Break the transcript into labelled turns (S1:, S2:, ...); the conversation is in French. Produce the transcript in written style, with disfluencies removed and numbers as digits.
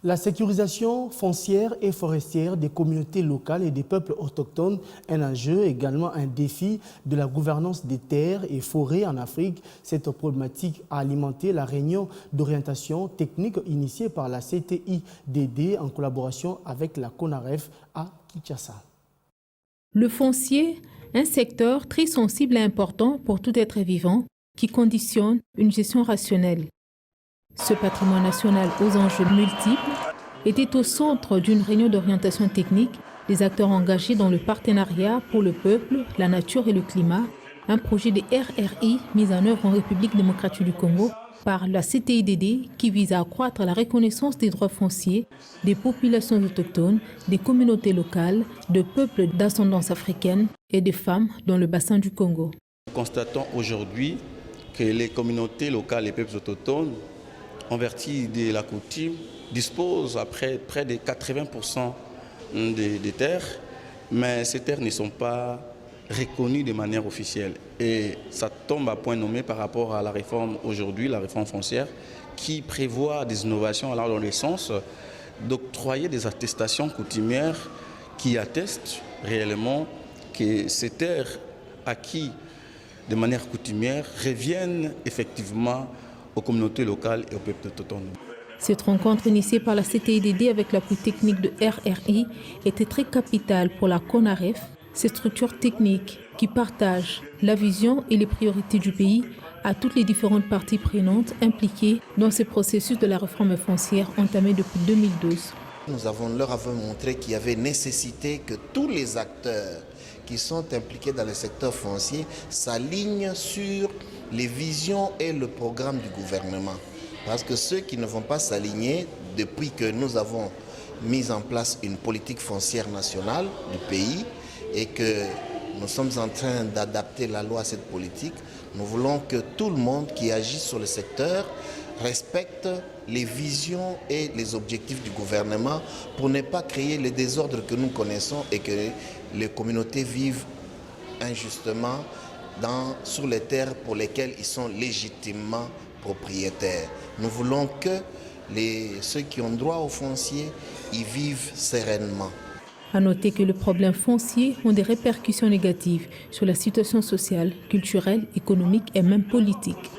S1: La sécurisation foncière et forestière des communautés locales et des peuples autochtones est un enjeu, également un défi de la gouvernance des terres et forêts en Afrique. Cette problématique a alimenté la réunion d'orientation technique initiée par la CTIDD en collaboration avec la CONAREF à Kinshasa.
S2: Le foncier, un secteur très sensible et important pour tout être vivant qui conditionne une gestion rationnelle. Ce patrimoine national aux enjeux multiples était au centre d'une réunion d'orientation technique des acteurs engagés dans le partenariat pour le peuple, la nature et le climat, un projet de RRI mis en œuvre en République démocratique du Congo par la CTIDD qui vise à accroître la reconnaissance des droits fonciers des populations autochtones, des communautés locales, de peuples d'ascendance africaine et de femmes dans le bassin du Congo.
S3: Nous constatons aujourd'hui que les communautés locales et peuples autochtones, en vertu de la coutume, disposent à près de 80% des terres, mais ces terres ne sont pas reconnues de manière officielle. Et ça tombe à point nommé par rapport à la réforme aujourd'hui, la réforme foncière, qui prévoit des innovations allant dans le sens d'octroyer des attestations coutumières qui attestent réellement que ces terres acquises de manière coutumière reviennent effectivement aux communautés locales et aux peuples autochtones.
S2: Cette rencontre initiée par la CTIDD avec l'appui technique de RRI était très capitale pour la CONAREF, cette structure technique qui partage la vision et les priorités du pays à toutes les différentes parties prenantes impliquées dans ce processus de la réforme foncière entamé depuis 2012.
S4: Nous leur avons montré qu'il y avait nécessité que tous les acteurs qui sont impliqués dans le secteur foncier s'alignent sur les visions et le programme du gouvernement. Parce que ceux qui ne vont pas s'aligner, depuis que nous avons mis en place une politique foncière nationale du pays et que nous sommes en train d'adapter la loi à cette politique, nous voulons que tout le monde qui agit sur le secteur respecte les visions et les objectifs du gouvernement pour ne pas créer les désordres que nous connaissons et que les communautés vivent injustement sur les terres pour lesquelles ils sont légitimement propriétaires. Nous voulons que ceux qui ont droit au foncier y vivent sereinement.
S2: À noter que les problèmes fonciers ont des répercussions négatives sur la situation sociale, culturelle, économique et même politique.